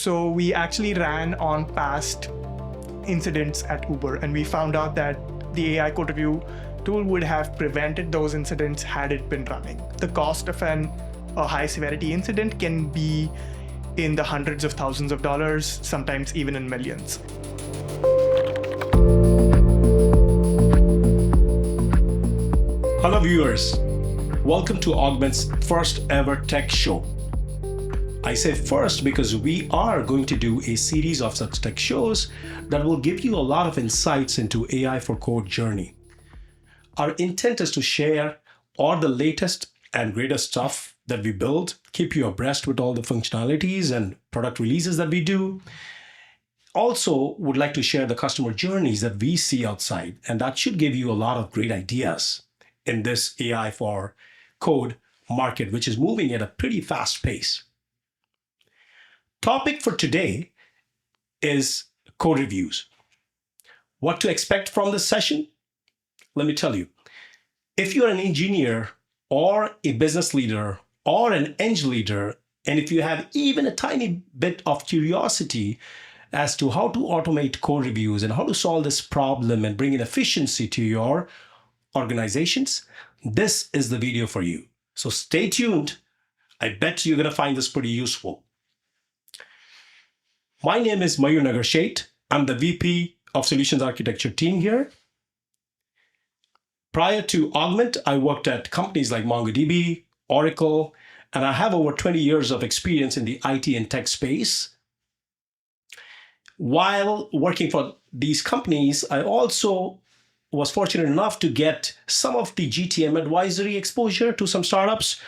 So we actually ran on past incidents at Uber, and we found out that the AI code review tool would have prevented those incidents had it been running. The cost of a high-severity incident can be in the hundreds of thousands of dollars, sometimes even in millions. Hello viewers, welcome to Augment's first ever tech show. I say first because we are going to do a series of such tech shows that will give you a lot of insights into AI for code journey. Our intent is to share all the latest and greatest stuff that we build, keep you abreast with all the functionalities and product releases that we do. Also, would like to share the customer journeys that we see outside, and that should give you a lot of great ideas in this AI for code market, which is moving at a pretty fast pace. Topic for today is code reviews. What to expect from this session? Let me tell you. If you're an engineer or a business leader or an eng leader, and if you have even a tiny bit of curiosity as to how to automate code reviews and how to solve this problem and bring in efficiency to your organizations, this is the video for you. So stay tuned. I bet you're going to find this pretty useful. My name is Mayur Nagar. I'm the VP of Solutions Architecture team here. Prior to Augment, I worked at companies like MongoDB, Oracle, and I have over 20 years of experience in the IT and tech space. While working for these companies, I also was fortunate enough to get some of the GTM advisory exposure to some startups.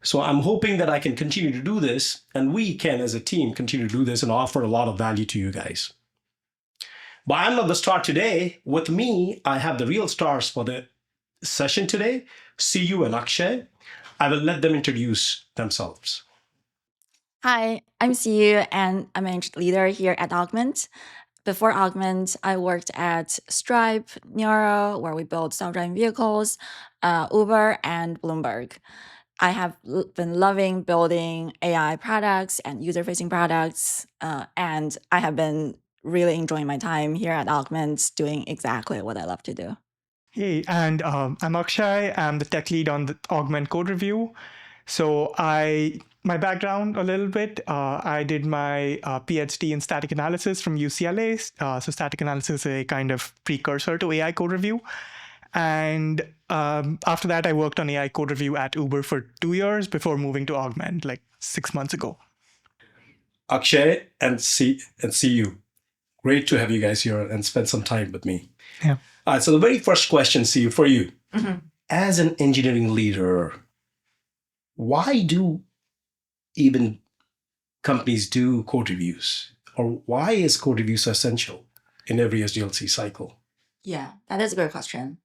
So I'm hoping that I can continue to do this, and we can, as a team, continue to do this and offer a lot of value to you guys. But I'm not the star today. With me, I have the real stars for the session today, CU and Akshay. I will let them introduce themselves. Hi, I'm CU, and I'm an leader here at Augment. Before Augment, I worked at Stripe, Neuro, where we build self-driving vehicles, Uber, and Bloomberg. I have been loving building AI products and user-facing products, and I have been really enjoying my time here at Augment doing exactly what I love to do. Hey, and I'm Akshay. I'm the tech lead on the Augment code review. So my background a little bit, I did my PhD in static analysis from UCLA. So static analysis is a kind of precursor to AI code review. And after that, I worked on AI code review at Uber for 2 years before moving to Augment like 6 months ago. Akshay and CU. Great to have you guys here and spend some time with me. Yeah. All right, so the very first question, CU, for you. Mm-hmm. As an engineering leader, why do even companies do code reviews? Or why is code review so essential in every SDLC cycle? Yeah, that is a good question.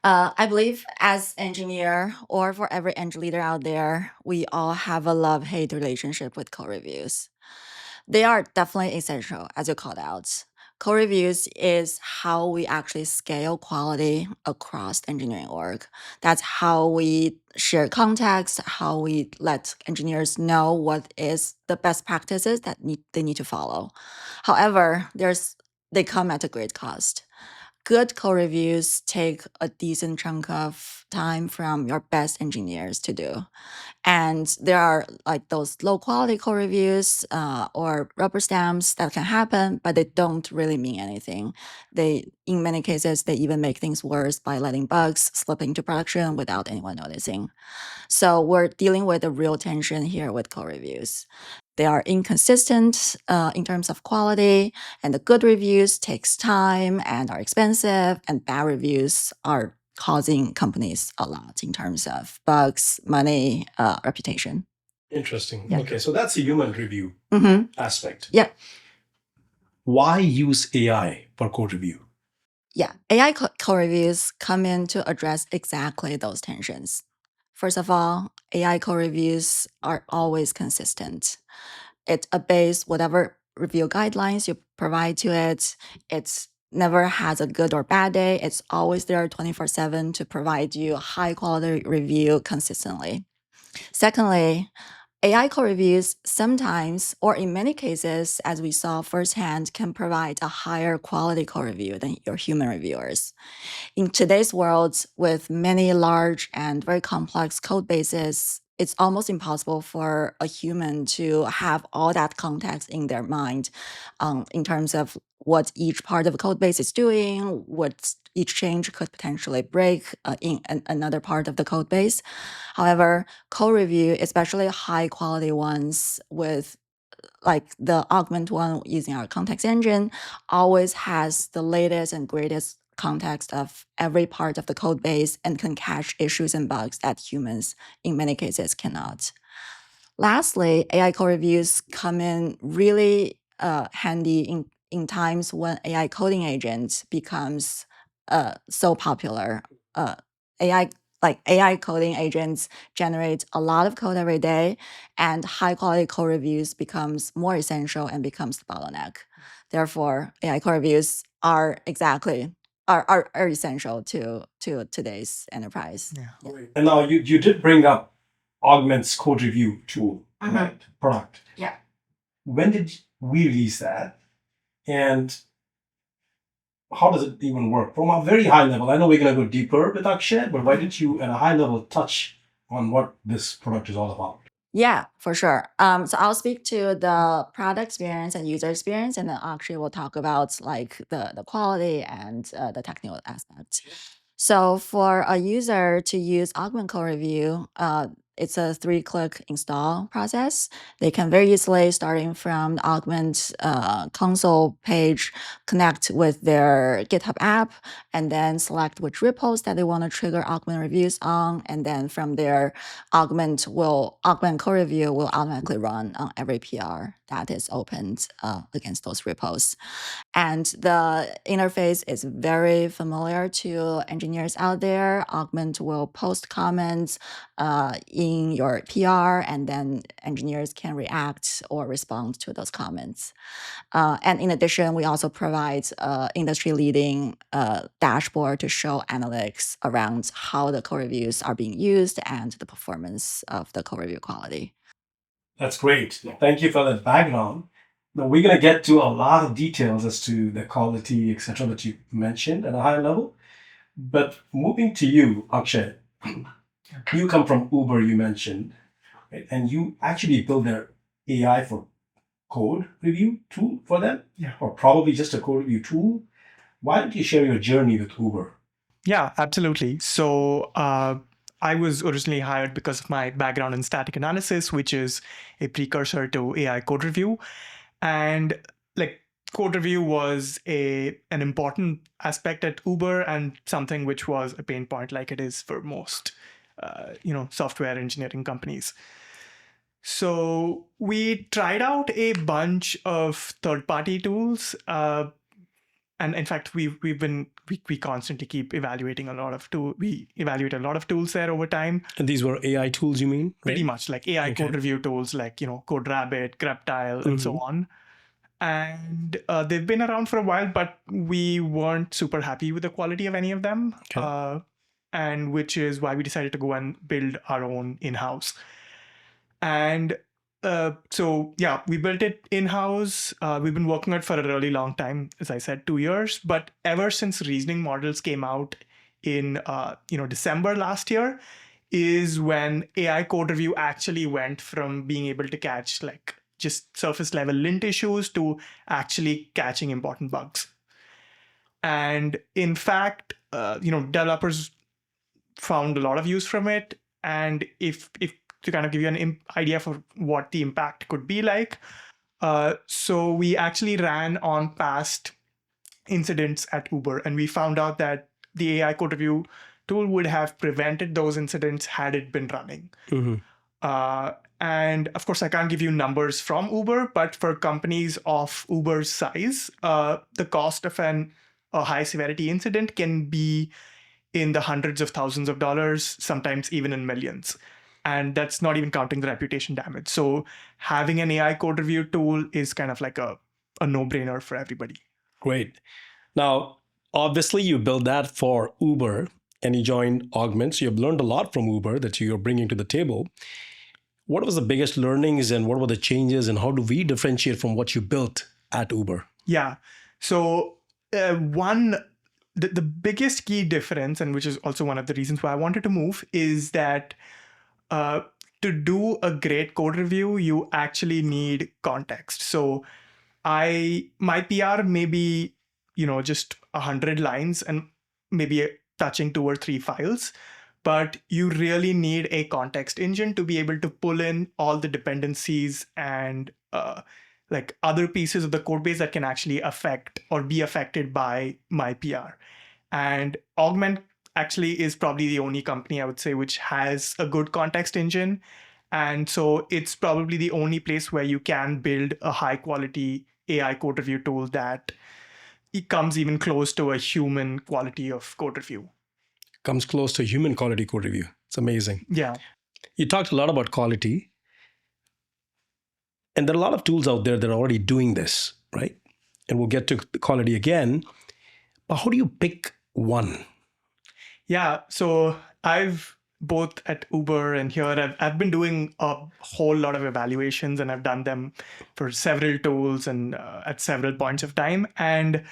I believe as engineer or for every eng leader out there, we all have a love-hate relationship with code reviews. They are definitely essential, as you called out. Code reviews is how we actually scale quality across the engineering org. That's how we share context, how we let engineers know what is the best practices that they need to follow. However, they come at a great cost. Good code reviews take a decent chunk of time from your best engineers to do. And there are like those low quality code reviews or rubber stamps that can happen, but they don't really mean anything. In many cases, they even make things worse by letting bugs slip into production without anyone noticing. So we're dealing with a real tension here with code reviews. They are inconsistent in terms of quality, and the good reviews takes time and are expensive, and bad reviews are causing companies a lot in terms of bugs, money, reputation. Interesting. Yeah. Okay, so that's a human review aspect. Yeah. Why use AI for code review? Yeah, AI code reviews come in to address exactly those tensions. First of all, AI code reviews are always consistent. It obeys whatever review guidelines you provide to it. It's never has a good or bad day. It's always there 24/7 to provide you a high quality review consistently. Secondly, AI code reviews sometimes, or in many cases, as we saw firsthand, can provide a higher quality code review than your human reviewers. In today's world, with many large and very complex code bases, it's almost impossible for a human to have all that context in their mind in terms of what each part of a code base is doing, what each change could potentially break in another part of the code base. However, code review, especially high quality ones with like the Augment one using our context engine, always has the latest and greatest context of every part of the code base and can catch issues and bugs that humans in many cases cannot. Lastly, AI code reviews come in really handy in times when AI coding agents becomes so popular. AI AI coding agents generate a lot of code every day, and high quality code reviews becomes more essential and becomes the bottleneck. Therefore, AI code reviews are essential to today's enterprise. Yeah. And now you did bring up Augment's code review tool, right? Product. Yeah. When did we release that? And how does it even work? From a very high level, I know we're going to go deeper with Akshay, but why didn't you, at a high level, touch on what this product is all about? Yeah, for sure. So I'll speak to the product experience and user experience, and then Akshay will talk about like the quality and the technical aspects. So for a user to use Augment Code Review, it's a 3-click install process. They can very easily, starting from the Augment console page, connect with their GitHub app, and then select which repos that they want to trigger Augment reviews on. And then from there, Augment Code Review will automatically run on every PR that is opened against those repos. And the interface is very familiar to engineers out there. Augment will post comments in your PR, and then engineers can react or respond to those comments. And in addition, we also provide industry-leading dashboard to show analytics around how the code reviews are being used and the performance of the code review quality. That's great. Thank you for that background. Now we're going to get to a lot of details as to the quality, etc., that you mentioned at a high level. But moving to you, Akshay, you come from Uber, you mentioned, right? And you actually build their AI for code review tool for them, or probably just a code review tool. Why don't you share your journey with Uber? Yeah, absolutely. So I was originally hired because of my background in static analysis, which is a precursor to AI code review. And like code review was an important aspect at Uber and something which was a pain point like it is for most software engineering companies. So we tried out a bunch of third-party tools. And in fact, we constantly keep evaluating we evaluate a lot of tools there over time. And these were AI tools, you mean? Pretty much like AI code review tools like, CodeRabbit, Greptile, and so on. And they've been around for a while, but we weren't super happy with the quality of any of them. And which is why we decided to go and build our own in-house. And so, yeah, we built it in-house. We've been working on it for a really long time, as I said, 2 years. But ever since reasoning models came out in December last year, is when AI code review actually went from being able to catch like just surface level lint issues to actually catching important bugs. And in fact, developers found a lot of use from it. And if to kind of give you an idea for what the impact could be like, so we actually ran on past incidents at Uber, and we found out that the AI code review tool would have prevented those incidents had it been running. And of course, I can't give you numbers from Uber, but for companies of Uber's size, the cost of a high-severity incident can be in the hundreds of thousands of dollars, sometimes even in millions. And that's not even counting the reputation damage. So having an AI code review tool is kind of like a no-brainer for everybody. Great. Now, obviously, you built that for Uber and you joined Augment. So you've learned a lot from Uber that you're bringing to the table. What was the biggest learnings and what were the changes and how do we differentiate from what you built at Uber? Yeah. So the biggest key difference, and which is also one of the reasons why I wanted to move, is that to do a great code review, you actually need context. So my PR may be, just 100 lines and maybe touching 2 or 3 files, but you really need a context engine to be able to pull in all the dependencies and like other pieces of the code base that can actually affect or be affected by my PR. And Augment actually is probably the only company, I would say, which has a good context engine. And so it's probably the only place where you can build a high quality AI code review tool that it comes even close to a human quality of code review. Comes close to human quality code review. It's amazing. Yeah. You talked a lot about quality. And there are a lot of tools out there that are already doing this, right? And we'll get to the quality again. But how do you pick one? Yeah. So I've both at Uber and here, I've been doing a whole lot of evaluations, and I've done them for several tools and at several points of time. And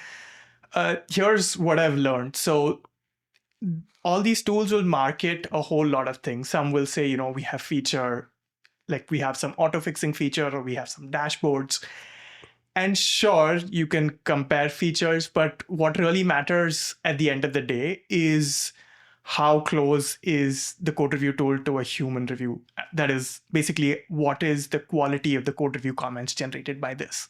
here's what I've learned. So all these tools will market a whole lot of things. Some will say, we have feature, like we have some auto fixing feature, or we have some dashboards. And sure, you can compare features, but what really matters at the end of the day is how close is the code review tool to a human review. That is basically what is the quality of the code review comments generated by this.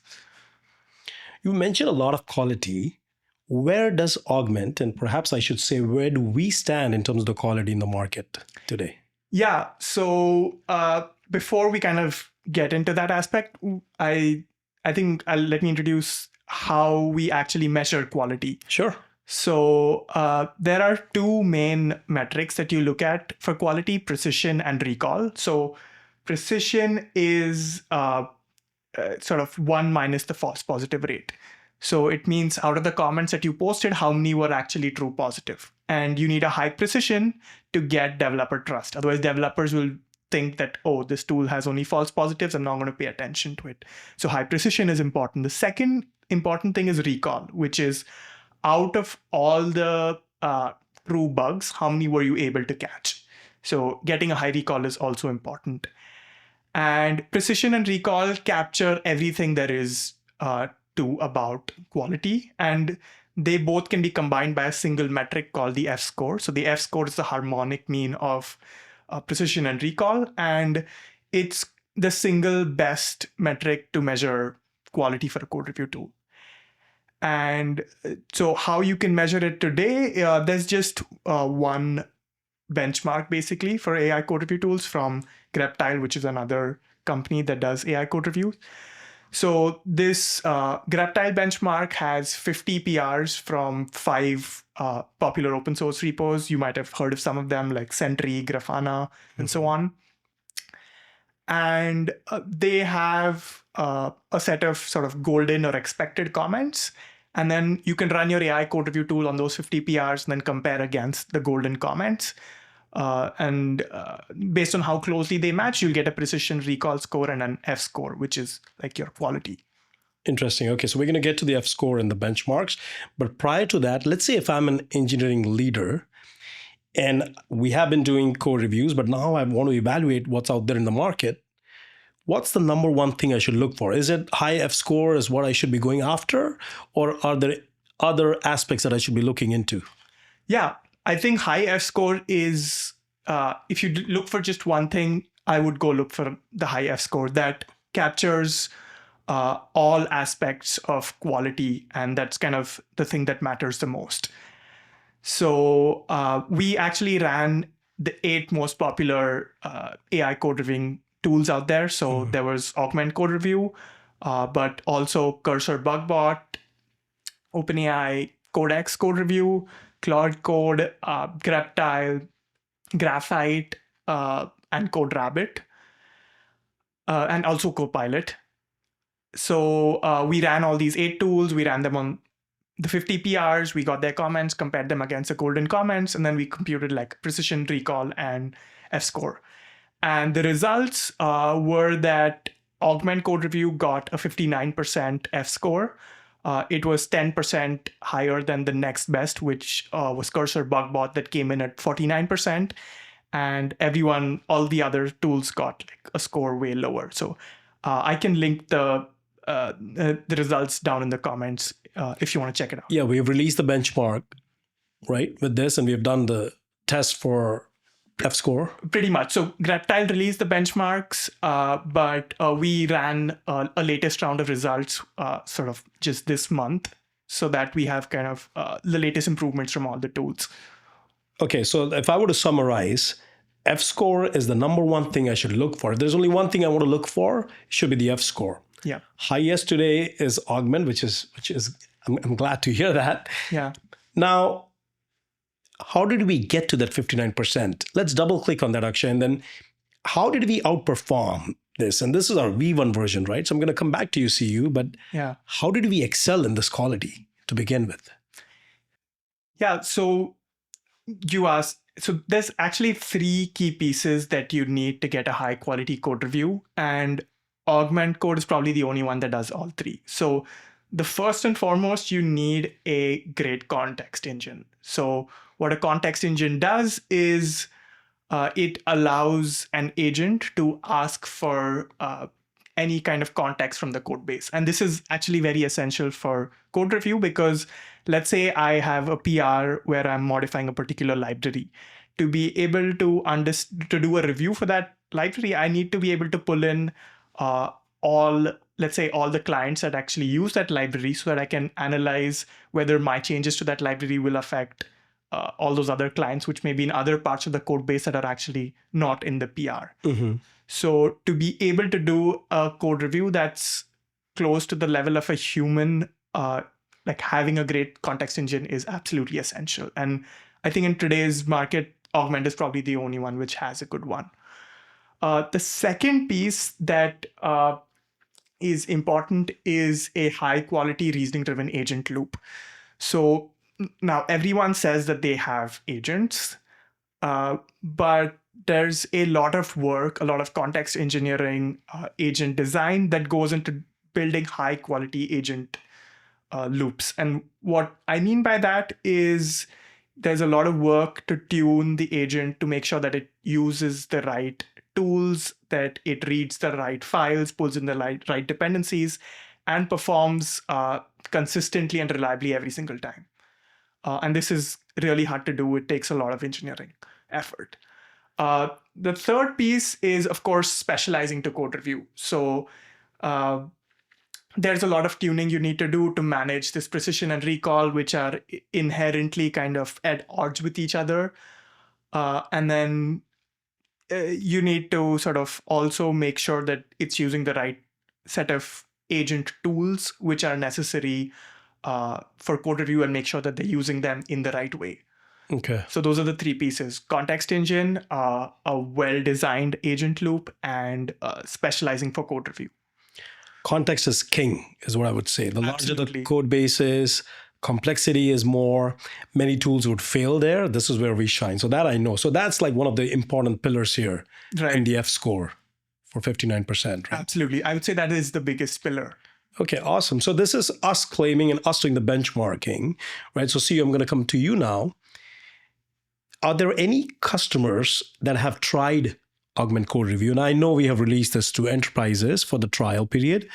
You mentioned a lot of quality. Where does Augment, and perhaps I should say, where do we stand in terms of the quality in the market today? Yeah. So before we kind of get into that aspect, I think let me introduce how we actually measure quality. Sure. So there are 2 main metrics that you look at for quality: precision and recall. So precision is sort of 1 minus the false positive rate. So it means out of the comments that you posted, how many were actually true positive. And you need a high precision to get developer trust. Otherwise, developers will think that, oh, this tool has only false positives, I'm not going to pay attention to it. So high precision is important. The second important thing is recall, which is out of all the true bugs, how many were you able to catch? So getting a high recall is also important. And precision and recall capture everything there is to about quality. And they both can be combined by a single metric called the F-score. So the F-score is the harmonic mean of precision and recall. And it's the single best metric to measure quality for a code review tool. And so how you can measure it today, there's just one benchmark basically for AI code review tools from Greptile, which is another company that does AI code reviews. So this Greptile benchmark has 50 PRs from 5 popular open source repos. You might have heard of some of them like Sentry, Grafana, and so on. And they have a set of sort of golden or expected comments. And then you can run your AI code review tool on those 50 PRs and then compare against the golden comments. And based on how closely they match, you'll get a precision recall score and an F score, which is like your quality. Interesting. Okay, so we're going to get to the F score and the benchmarks. But prior to that, let's say if I'm an engineering leader and we have been doing code reviews, but now I want to evaluate what's out there in the market. What's the number one thing I should look for? Is it high F score is what I should be going after? Or are there other aspects that I should be looking into? Yeah, I think high F score is, if you look for just one thing, I would go look for the high F score that captures all aspects of quality. And that's kind of the thing that matters the most. So we actually ran the 8 most popular AI code reviewing tools out there. So there was Augment Code Review, but also Cursor Bugbot, OpenAI Codex Code Review, Claude Code, Greptile, Graphite, and CodeRabbit, and also Copilot. So we ran all these 8 tools. We ran them on the 50 PRs. We got their comments, compared them against the golden comments, and then we computed like precision, recall, and F-score. And the results were that Augment Code Review got a 59% F score. It was 10% higher than the next best, which was Cursor Bugbot, that came in at 49%. And all the other tools got like a score way lower. So I can link the results down in the comments if you want to check it out. Yeah, we've released the benchmark, right, with this, and we've done the test for F score. Pretty much. So Greptile released the benchmarks, but we ran a latest round of results sort of just this month, so that we have kind of the latest improvements from all the tools. Okay, so if I were to summarize, F score is the number one thing I should look for. If there's only one thing I want to look for, it should be the F score. Yeah. Highest today is Augment, which is I'm glad to hear that. Yeah. Now, how did we get to that 59%? Let's double click on that, Akshay, and then how did we outperform this? And this is our V1 version, right? So I'm going to come back to you, CU, but yeah, how did we excel in this quality to begin with? Yeah, so you asked, so there's actually 3 key pieces that you need to get a high quality code review, and Augment Code is probably the only one that does all 3. So the first and foremost, you need a great context engine. So what a context engine does is it allows an agent to ask for any kind of context from the code base. And this is actually very essential for code review, because let's say I have a PR where I'm modifying a particular library. To be able to do a review for that library, I need to be able to pull in all the clients that actually use that library, so that I can analyze whether my changes to that library will affect all those other clients, which may be in other parts of the code base that are actually not in the PR. Mm-hmm. So to be able to do a code review that's close to the level of a human, like having a great context engine is absolutely essential. And I think in today's market, Augment is probably the only one which has a good one. The second piece that is important is a high quality reasoning driven agent loop. So now everyone says that they have agents, but there's a lot of work, a lot of context engineering, agent design that goes into building high quality agent loops. And what I mean by that is there's a lot of work to tune the agent to make sure that it uses the right tools, that it reads the right files, pulls in the right dependencies, and performs consistently and reliably every single time. And this is really hard to do. It takes a lot of engineering effort. The third piece is, of course, specializing to code review. So there's a lot of tuning you need to do to manage this precision and recall, which are inherently kind of at odds with each other. And then you need to sort of also make sure that it's using the right set of agent tools, which are necessary for code review, and make sure that they're using them in the right way. Okay. So those are the 3 pieces: context engine, a well-designed agent loop, and specializing for code review. Context is king, is what I would say. The larger Absolutely. the code base is, complexity is more, many tools would fail there. This is where we shine. So that I know. So that's like one of the important pillars here in the F score for 59%. Right? Absolutely. I would say that is the biggest pillar. Okay, awesome. So this is us claiming and us doing the benchmarking, right? So see, I'm going to come to you now. Are there any customers that have tried Augment Code Review? And I know we have released this to enterprises for the trial period.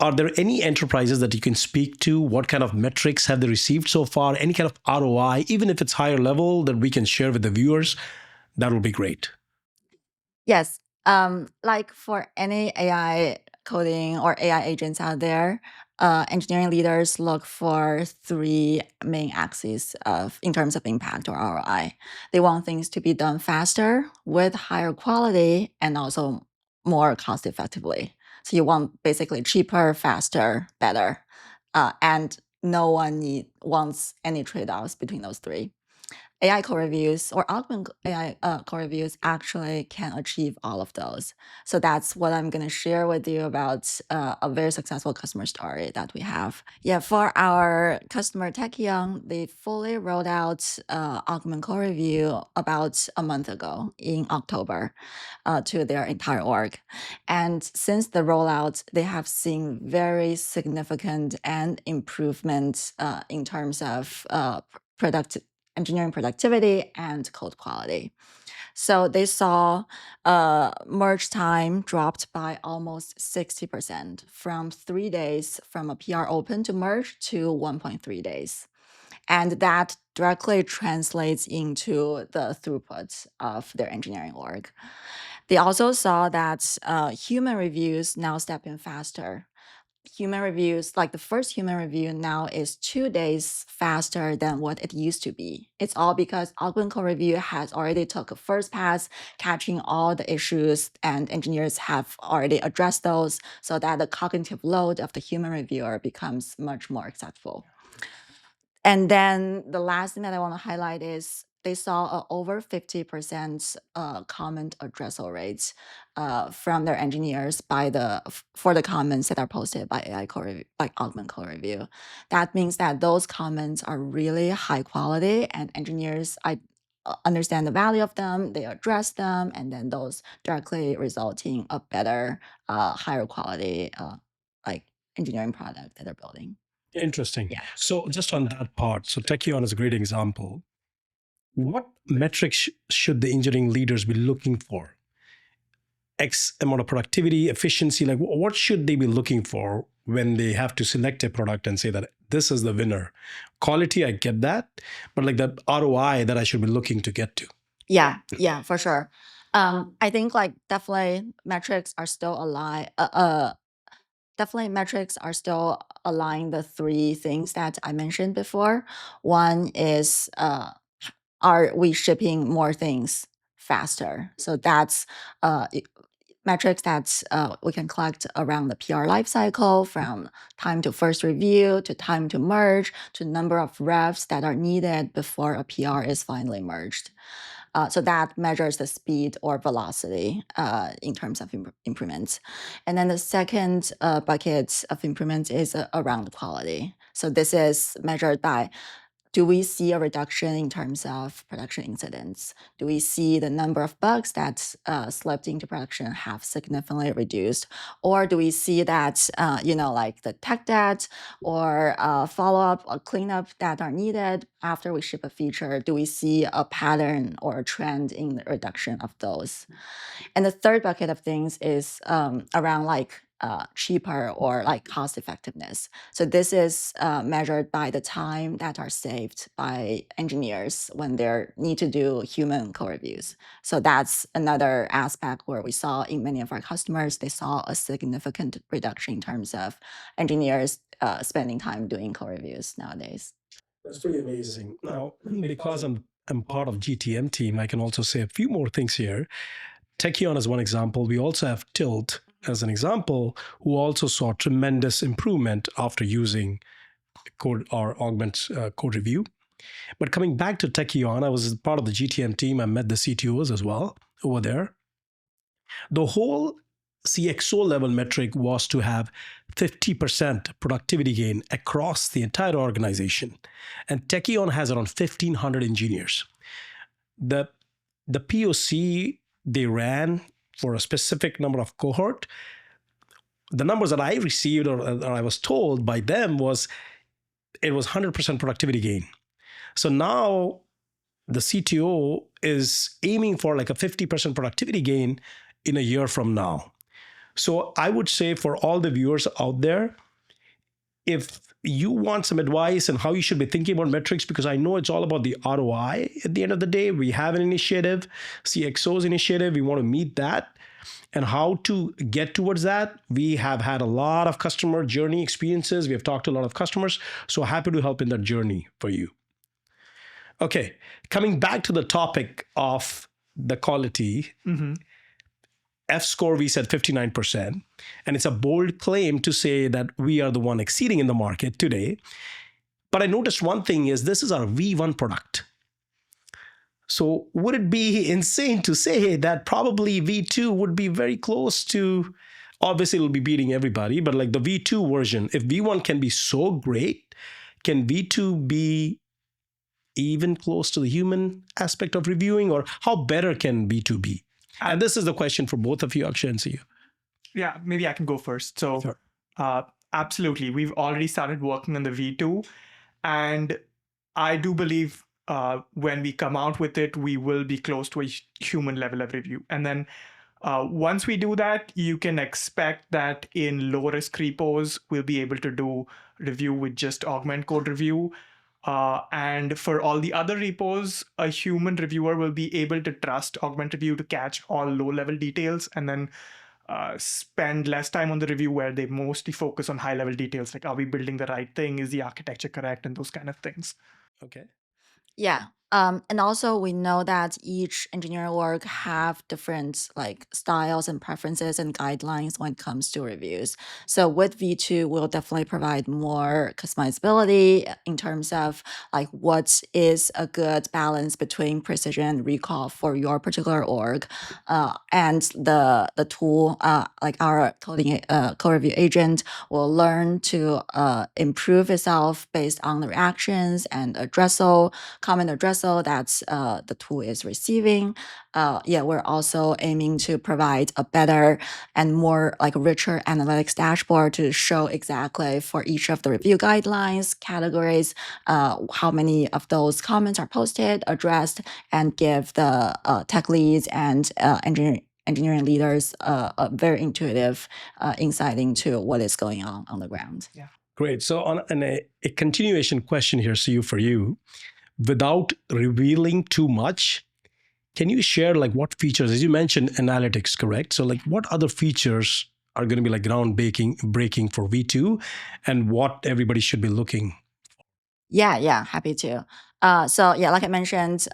Are there any enterprises that you can speak to? What kind of metrics have they received so far? Any kind of ROI, even if it's higher level, that we can share with the viewers? That will be great. Yes. Like for any AI coding or AI agents out there, engineering leaders look for 3 main axes in terms of impact or ROI. They want things to be done faster, with higher quality, and also more cost effectively. So you want basically cheaper, faster, better. And no one wants any trade-offs between those 3. AI code reviews or Augment AI code reviews actually can achieve all of those. So that's what I'm going to share with you about a very successful customer story that we have. Yeah, for our customer Techion, they fully rolled out Augment code review about a month ago in October to their entire org. And since the rollout, they have seen very significant and improvement in terms of engineering productivity and code quality. So they saw merge time dropped by almost 60% from 3 days from a PR open to merge to 1.3 days. And that directly translates into the throughput of their engineering org. They also saw that human reviews now step in faster. Human reviews, like the first human review now is 2 days faster than what it used to be. It's all because Augment code review has already took a first pass, catching all the issues, and engineers have already addressed those so that the cognitive load of the human reviewer becomes much more acceptable. And then the last thing that I want to highlight is they saw a over 50% comment addressal rates from their engineers for the comments that are posted by by Augment code review. That means that those comments are really high quality, and engineers understand the value of them, they address them, and then those directly result in a better, higher quality like engineering product that they're building. Interesting. Yeah. So just on that part, so Techion is a great example. What metrics should the engineering leaders be looking for? X amount of productivity, efficiency, like what should they be looking for when they have to select a product and say that this is the winner? Quality, I get that, but like the ROI that I should be looking to get to. Yeah, for sure. I think like definitely metrics are still aligned. Definitely metrics are still aligning the three things that I mentioned before. One is are we shipping more things faster? So that's metrics that we can collect around the PR lifecycle, from time to first review to time to merge to number of revs that are needed before a PR is finally merged. So that measures the speed or velocity in terms of improvements. And then the second bucket of improvements is around quality. So this is measured by, do we see a reduction in terms of production incidents? Do we see the number of bugs that slipped into production have significantly reduced? Or do we see that, like the tech debt or follow-up or cleanup that are needed after we ship a feature? Do we see a pattern or a trend in the reduction of those? And the third bucket of things is around like cheaper or like cost effectiveness. So this is measured by the time that are saved by engineers when they need to do human code reviews. So that's another aspect where we saw in many of our customers, they saw a significant reduction in terms of engineers spending time doing code reviews nowadays. That's pretty amazing. Now, because I'm part of GTM team, I can also say a few more things here. Techion is one example. We also have Tilt as an example, who also saw tremendous improvement after using code or Augment code review. But coming back to Techion, I was part of the GTM team. I met the CTOs as well over there. The whole CXO level metric was to have 50% productivity gain across the entire organization. And Techion has around 1,500 engineers. The POC they ran for a specific number of cohort, the numbers that I received or I was told by them was it was 100% productivity gain. So now the CTO is aiming for like a 50% productivity gain in a year from now. So I would say for all the viewers out there, if you want some advice on how you should be thinking about metrics, because I know it's all about the ROI at the end of the day. We have an initiative, CXO's initiative. We want to meet that. And how to get towards that. We have had a lot of customer journey experiences. We have talked to a lot of customers. So happy to help in that journey for you. Okay, coming back to the topic of the quality. F-score, we said 59%. And it's a bold claim to say that we are the one exceeding in the market today. But I noticed one thing is this is our V1 product. So would it be insane to say that probably V2 would be very close to, obviously it'll be beating everybody, but like the V2 version, if V1 can be so great, can V2 be even close to the human aspect of reviewing, or how better can V2 be? And this is the question for both of you, Akshay and Siya. Yeah, maybe I can go first. So, Sure. Absolutely, we've already started working on the V2, and I do believe when we come out with it, we will be close to a human level of review. And then once we do that, you can expect that in low risk repos, we'll be able to do review with just Augment code review. And for all the other repos, a human reviewer will be able to trust Augment review to catch all low level details and then spend less time on the review where they mostly focus on high level details like, are we building the right thing? Is the architecture correct? And those kind of things. Okay. Yeah. And also we know that each engineering org have different like styles and preferences and guidelines when it comes to reviews. So with V2, we'll definitely provide more customizability in terms of like what is a good balance between precision and recall for your particular org. And the tool, like our code review agent, will learn to improve itself based on the reactions and common addressal that the tool is receiving. We're also aiming to provide a better and more like richer analytics dashboard to show exactly for each of the review guidelines, categories, how many of those comments are posted, addressed, and give the tech leads and engineering leaders a very intuitive insight into what is going on the ground. Yeah. Great. So on a continuation question here, Siya, for you, without revealing too much, can you share like what features, as you mentioned, analytics, correct? So like what other features are going to be like breaking for V2 and what everybody should be looking? Yeah, happy to. Like I mentioned,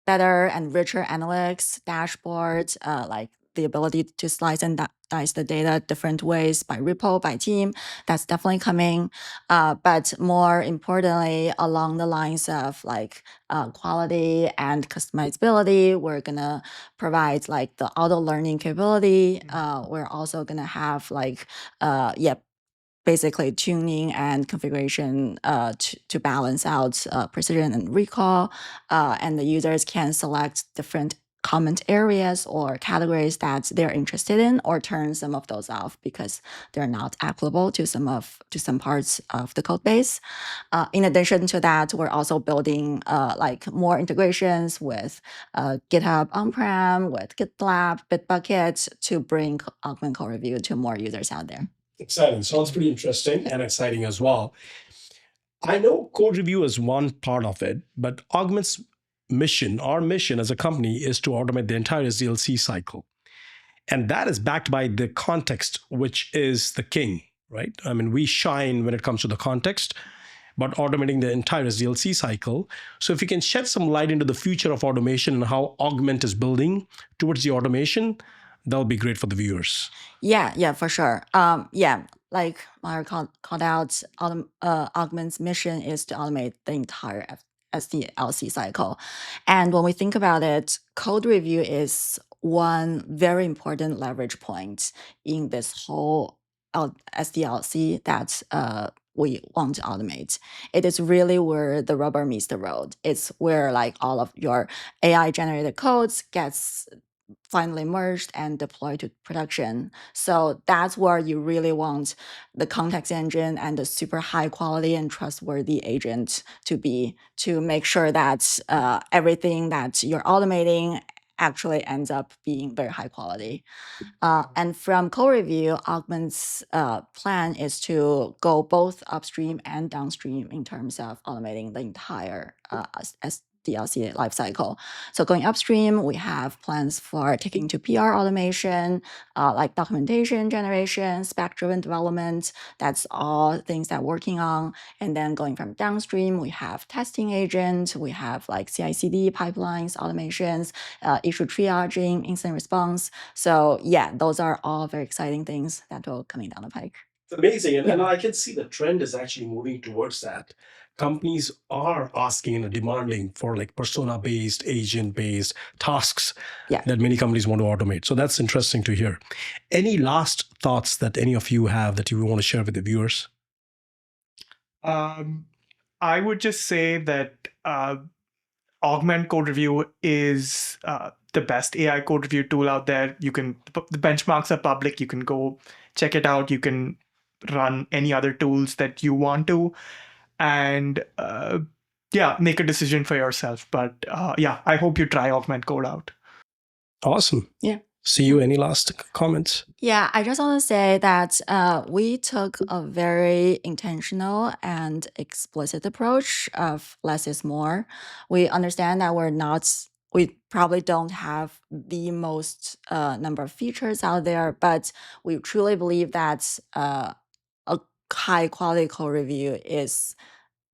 better and richer analytics, dashboards, like the ability to slice and dice the data different ways by repo, by team. That's definitely coming. But more importantly, along the lines of like quality and customizability, we're gonna provide like the auto learning capability. We're also gonna have like basically tuning and configuration to balance out precision and recall. And the users can select different comment areas or categories that they're interested in, or turn some of those off because they're not applicable to some parts of the code base. In addition to that, we're also building like more integrations with GitHub on-prem, with GitLab, Bitbucket to bring Augment code review to more users out there. Exciting. Sounds pretty interesting and exciting as well. I know code review is one part of it, but Augment's mission, our mission as a company, is to automate the entire SDLC cycle. And that is backed by the context, which is the king, right? I mean, we shine when it comes to the context, but automating the entire SDLC cycle. So if you can shed some light into the future of automation and how Augment is building towards the automation, that'll be great for the viewers. Yeah, for sure. Like Meyer called out, Augment's mission is to automate the entire SDLC cycle. And when we think about it, code review is one very important leverage point in this whole SDLC that we want to automate. It is really where the rubber meets the road. It's where like all of your AI generated codes gets finally merged and deployed to production. So that's where you really want the context engine and the super high quality and trustworthy agent to be, to make sure that everything that you're automating actually ends up being very high quality. And from code review, Augment's plan is to go both upstream and downstream in terms of automating the entire SDLC lifecycle. So going upstream, we have plans for taking to PR automation, like documentation generation, spec-driven development. That's all things that we're working on. And then going from downstream, we have testing agent, we have like CI/CD pipelines, automations, issue triaging, incident response. So yeah, those are all very exciting things that will coming down the pike. It's amazing. And I can see the trend is actually moving towards that. companies are asking and demanding for like persona-based, agent-based tasks that many companies want to automate. So that's interesting to hear. Any last thoughts that any of you have that you want to share with the viewers? I would just say that Augment Code Review is the best AI code review tool out there. The benchmarks are public. You can go check it out. You can run any other tools that you want to, and make a decision for yourself. But I hope you try Augment Code out. Awesome. Yeah. See you. Any last comments? Yeah, I just want to say that we took a very intentional and explicit approach of less is more. We understand that we probably don't have the most number of features out there, but we truly believe that a high quality code review is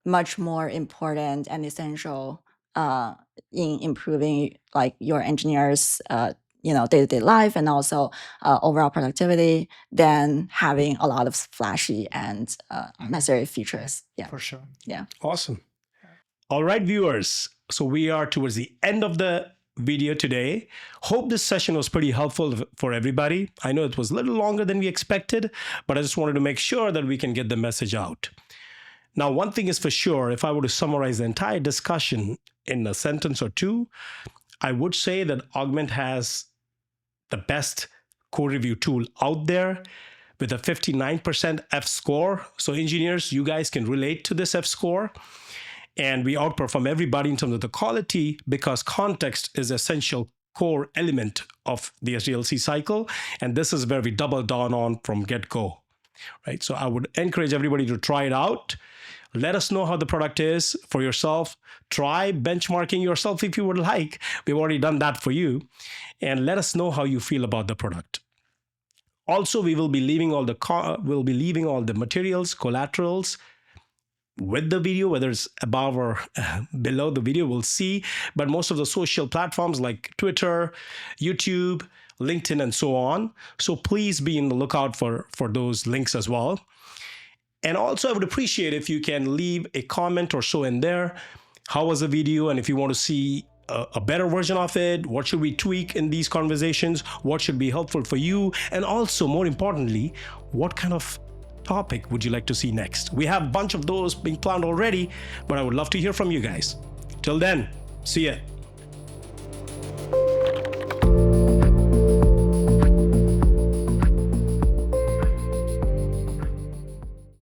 much more important and essential in improving like your engineers' day-to-day life and also overall productivity than having a lot of flashy and unnecessary features. Yeah, for sure. Yeah. Awesome. All right, viewers. So we are towards the end of the video today. Hope this session was pretty helpful for everybody. I know it was a little longer than we expected, but I just wanted to make sure that we can get the message out. Now, one thing is for sure, if I were to summarize the entire discussion in a sentence or two, I would say that Augment has the best code review tool out there with a 59% F score. So engineers, you guys can relate to this F score. And we outperform everybody in terms of the quality because context is essential core element of the SDLC cycle. And this is where we double down on from get-go, right? So I would encourage everybody to try it out. Let us know how the product is for yourself. Try benchmarking yourself if you would like. We've already done that for you. And let us know how you feel about the product. Also, we will be leaving all the materials, collaterals with the video, whether it's above or below the video, we'll see. But most of the social platforms like Twitter, YouTube, LinkedIn, and so on. So please be in the lookout for those links as well. And also, I would appreciate if you can leave a comment or so in there. How was the video? And if you want to see a better version of it, what should we tweak in these conversations? What should be helpful for you? And also, more importantly, what kind of topic would you like to see next? We have a bunch of those being planned already, but I would love to hear from you guys. Till then, see ya.